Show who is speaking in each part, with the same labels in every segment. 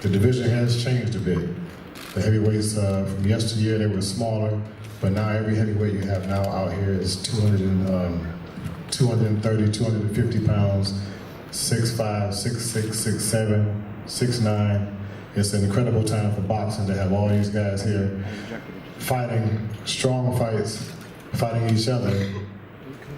Speaker 1: the division has changed a bit. The heavyweights from yesteryear, they were smaller, but now every heavyweight you have now out here is 230, 250 pounds, 6'5", 6'6", 6'7", 6'9". It's an incredible time for boxing to have all these guys here fighting strong fights, fighting each other,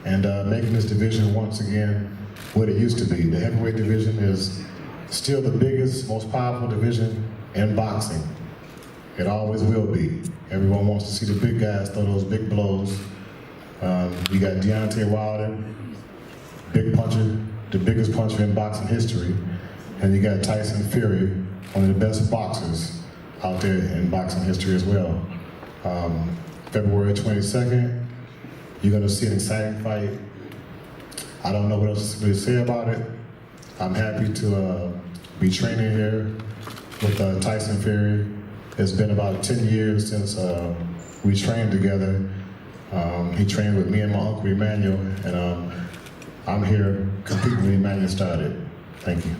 Speaker 1: and making this division once again what it used to be. The heavyweight division is still the biggest, most powerful division in boxing. It always will be. Everyone wants to see the big guys throw those big blows. You got Deontay Wilder, big puncher, the biggest puncher in boxing history, and you got Tyson Fury, one of the best boxers out there in boxing history as well. February 22nd, you're going to see an exciting fight. I don't know what else to really say about it. I'm happy to be training here with Tyson Fury. It's been about 10 years since we trained together. He trained with me and my uncle Emmanuel, and I'm here competing when Emmanuel started. Thank you.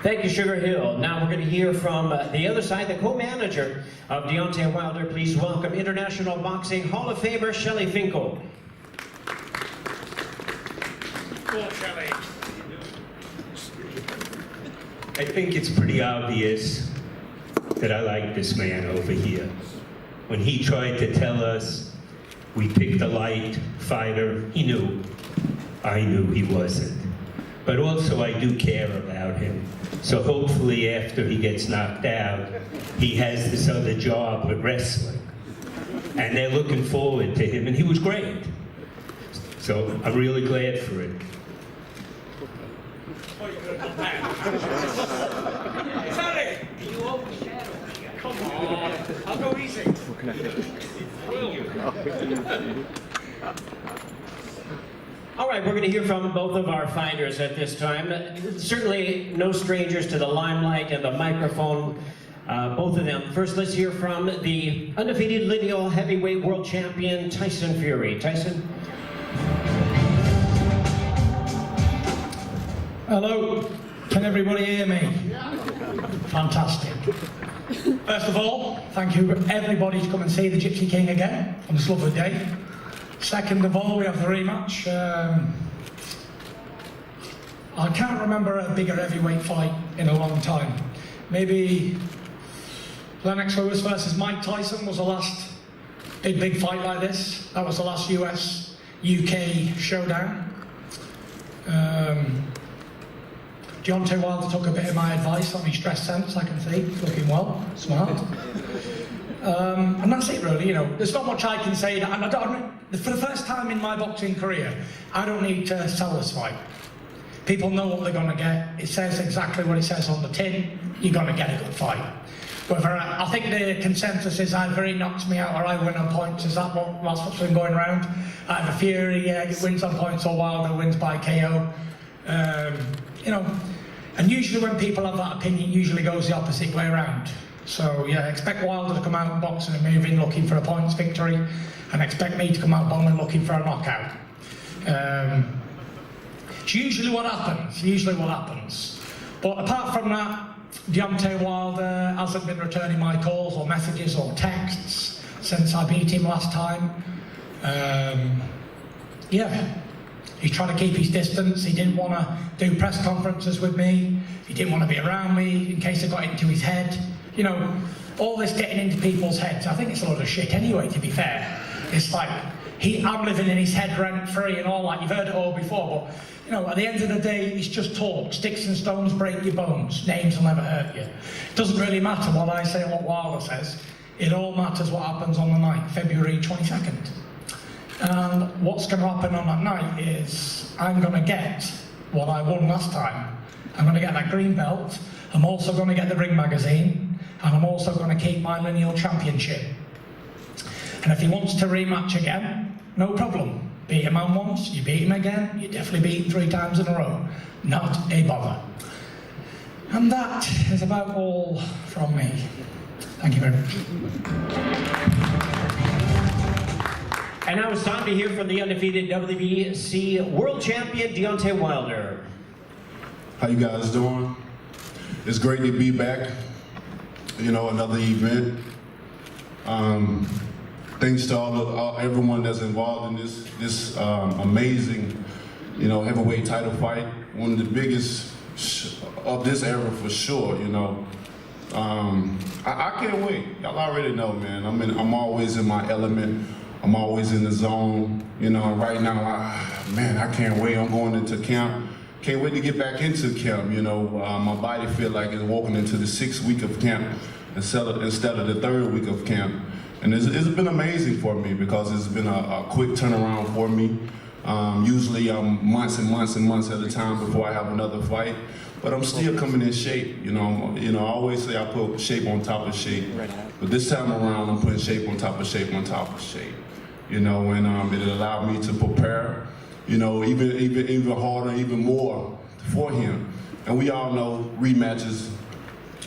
Speaker 2: Thank you, Sugar Hill. Now we're going to hear from the other side, the co-manager of Deontay Wilder. Please welcome International Boxing Hall of Famer Shelley Finkel.
Speaker 3: Cool, Shelley.
Speaker 4: I think it's pretty obvious that I like this man over here. When he tried to tell us we picked a light fighter, he knew. I knew he wasn't. But also I do care about him. So hopefully after he gets knocked out, he has this other job with wrestling. And they're looking forward to him, and he was great. So I'm really glad for it.
Speaker 3: Shelley! You overshadow me. Come on. I'll go easy.
Speaker 2: All right, we're going to hear from both of our fighters at this time. Certainly no strangers to the limelight and the microphone, both of them. First, let's hear from the undefeated lineal heavyweight world champion, Tyson Fury. Tyson?
Speaker 5: Hello, can everybody hear me? Fantastic. First of all, thank you everybody to come and see the Gypsy King again on this lovely day. Second of all, we have the rematch. I can't remember a bigger heavyweight fight in a long time. Maybe Lennox Lewis versus Mike Tyson was the last big fight like this. That was the last US-UK showdown. Deontay Wilder took a bit of my advice on his dress sense, I can see. He's looking well, smart. And that's it really, you know. There's not much I can say. And I don't, for the first time in my boxing career, I don't need to sell this fight. People know what they're going to get. It says exactly what it says on the tin. You're going to get a good fight. Whether I think the consensus is either he knocks me out or I win on points. Is that's what's been going around? Either Fury wins on points or Wilder wins by KO. You know, and usually when people have that opinion, it usually goes the opposite way around. So yeah, expect Wilder to come out boxing and moving, looking for a points victory, and expect me to come out bombing, looking for a knockout. It's usually what happens. But apart from that, Deontay Wilder hasn't been returning my calls or messages or texts since I beat him last time. Yeah, he's trying to keep his distance. He didn't want to do press conferences with me. He didn't want to be around me in case I got into his head. You know, all this getting into people's heads, I think it's a lot of shit anyway, to be fair. It's like, I'm living in his head rent-free and all that. You've heard it all before, but, you know, at the end of the day, it's just talk. Sticks and stones break your bones. Names will never hurt you. It doesn't really matter what I say or what Wilder says. It all matters what happens on the night, February 22nd. And what's going to happen on that night is I'm going to get what I won last time. I'm going to get that green belt. I'm also going to get the Ring magazine. And I'm also going to keep my lineal championship. And if he wants to rematch again, no problem. Beat a man once, you beat him again, you definitely beat him 3 times in a row. Not a bother. And that is about all from me. Thank you very much.
Speaker 2: And now it's time to hear from the undefeated WBC World Champion, Deontay Wilder.
Speaker 6: How you guys doing? It's great to be back. You know, another event. Thanks to everyone that's involved in this amazing, you know, heavyweight title fight. One of the biggest of this era for sure. You know, I can't wait. Y'all already know, man. I'm always in my element. I'm always in the zone. You know, and right now, I can't wait. I'm going into camp. Can't wait to get back into camp. You know, my body feel like it's walking into the 6th week of camp instead of the 3rd week of camp. And it's been amazing for me because it's been a quick turnaround for me. Usually I'm months and months and months at a time before I have another fight, but I'm still coming in shape. You know, I always say I put shape on top of shape, but this time around I'm putting shape on top of shape on top of shape. You know, and it allowed me to prepare, you know, even harder, even more for him. And we all know rematches,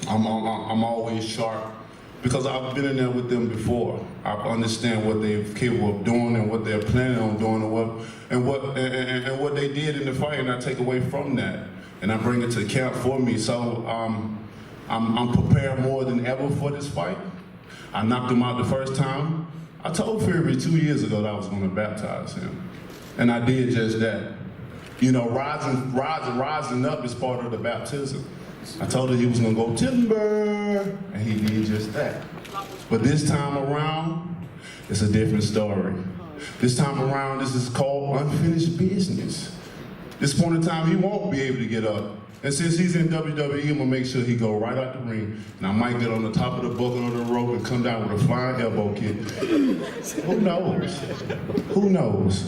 Speaker 6: I'm always sharp because I've been in there with them before. I understand what they're capable of doing and what they're planning on doing and what they did in the fight, and I take away from that and I bring it to camp for me. So I'm prepared more than ever for this fight. I knocked him out the first time. I told Fury 2 years ago that I was going to baptize him, and I did just that. You know, rising up is part of the baptism. I told her he was going to go timber, and he did just that. But this time around, it's a different story. This time around, this is called unfinished business. This point in time, he won't be able to get up. And since he's in WWE, I'm gonna make sure he go right out the ring. And I might get on the top of the bucket of the rope and come down with a flying elbow kick. Who knows? Who knows?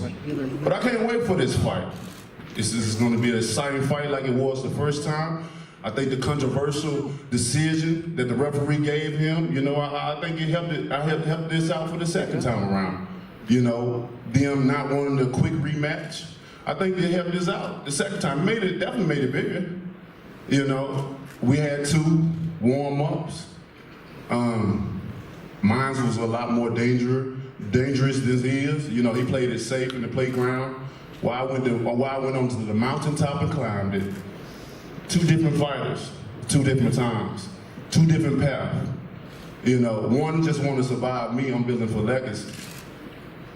Speaker 6: But I can't wait for this fight. This is gonna be an exciting fight like it was the first time. I think the controversial decision that the referee gave him, you know, I think it helped this out for the second time around. You know, them not wanting a quick rematch. I think they helped this out the second time. Definitely made it bigger. You know, we had 2 warm-ups. Mine was a lot more dangerous than his. You know, he played it safe in the playground. While I went onto the mountaintop and climbed it. 2 different fighters, 2 different times, 2 different paths. You know, one just want to survive me, I'm building for legacy.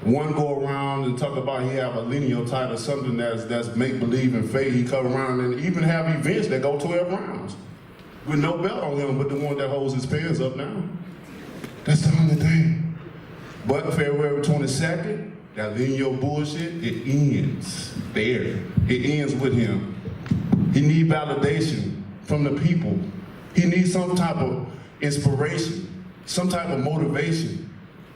Speaker 6: One go around and talk about he have a lineal title, something that's make-believe and fake. He come around and even have events that go 12 rounds with no belt on him, but the one that holds his pants up now. That's the only thing. But February 22nd, that lineal bullshit, it ends there. It ends with him. He need validation from the people. He needs some type of inspiration, some type of motivation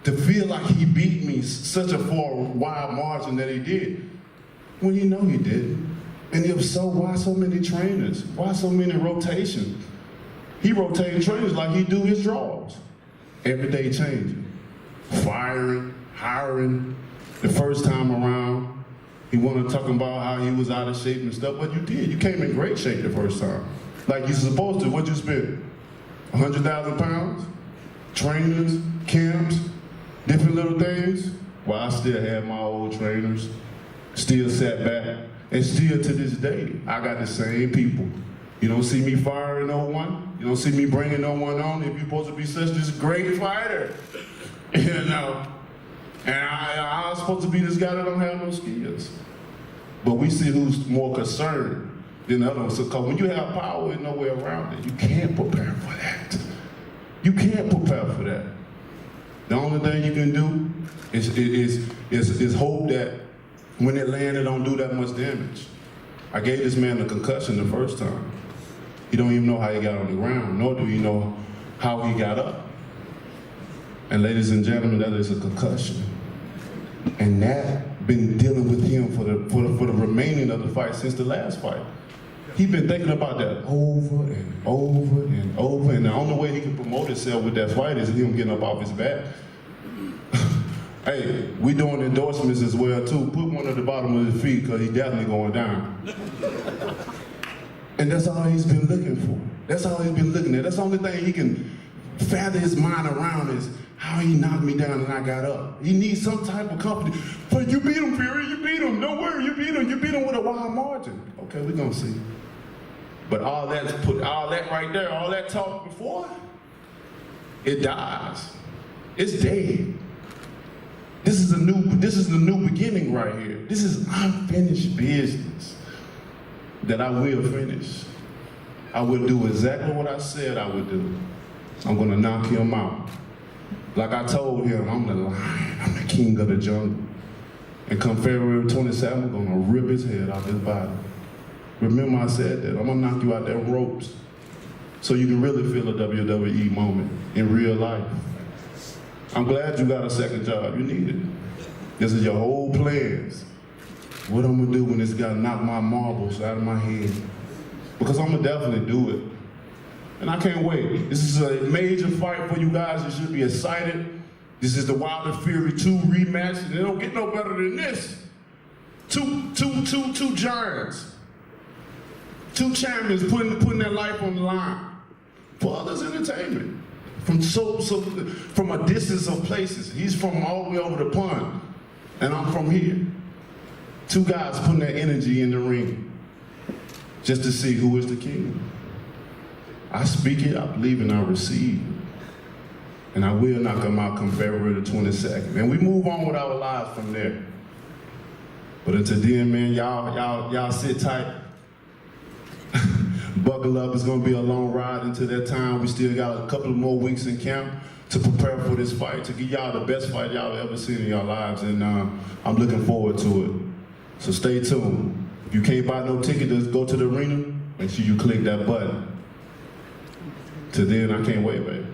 Speaker 6: to feel like he beat me such a wide margin that he did, when you know he didn't. And if so, why so many trainers? Why so many rotations? He rotating trainers like he do his draws. Every day changing. Firing, hiring. The first time around, he wanted to talk about how he was out of shape and stuff, but you did. You came in great shape the first time. Like you're supposed to. What'd you spend? 100,000 pounds? Trainers, camps, different little things. Well, I still have my old trainers, still sat back, and still to this day, I got the same people. You don't see me firing no one. You don't see me bringing no one on if you're supposed to be such this great fighter. You know? And I was supposed to be this guy that don't have no skills. But we see who's more concerned than others. Because when you have power, there's no way around it. You can't prepare for that. You can't prepare for that. The only thing you can do is hope that when it lands, it don't do that much damage. I gave this man a concussion the first time. He don't even know how he got on the ground, nor do he know how he got up. And ladies and gentlemen, that is a concussion. And that been dealing with him for the remaining of the fight since the last fight. He's been thinking about that over and over and over, and the only way he can promote himself with that fight is him getting up off his back. Hey, we doing endorsements as well too. Put one at the bottom of his feet, because he's definitely going down. And that's all he's been looking for. That's all he's been looking at. That's the only thing he can fathom his mind around is how he knocked me down and I got up. He needs some type of company. But you beat him, Fury, you beat him. Don't worry, you beat him. You beat him with a wide margin. Okay, we're gonna see. But all that right there, all that talk before, it dies. It's dead. This is the new beginning right here. This is unfinished business that I will finish. I will do exactly what I said I would do. I'm gonna knock him out. Like I told him, I'm the lion, I'm the king of the jungle. And come February 27th, I'm gonna rip his head off his body. Remember I said that, I'm gonna knock you out there on ropes. So you can really feel a WWE moment in real life. I'm glad you got a second job, you need it. This is your whole plans. What I'm gonna do when this guy knock my marbles out of my head. Because I'm gonna definitely do it. And I can't wait. This is a major fight for you guys. You should be excited. This is the Wilder Fury 2 rematch. And it don't get no better than this. Two giants. Two champions putting their life on the line for others' entertainment. From a distance of places. He's from all the way over the pond. And I'm from here. Two guys putting their energy in the ring just to see who is the king. I speak it, I believe, and I receive. And I will knock them out come February the 22nd. And we move on with our lives from there. But until then, man, y'all sit tight. Buckle up, it's gonna be a long ride until that time. We still got a couple of more weeks in camp to prepare for this fight, to give y'all the best fight y'all ever seen in your lives. And I'm looking forward to it. So stay tuned. If you can't buy no ticket to go to the arena, make sure you click that button. Till then, I can't wait, baby.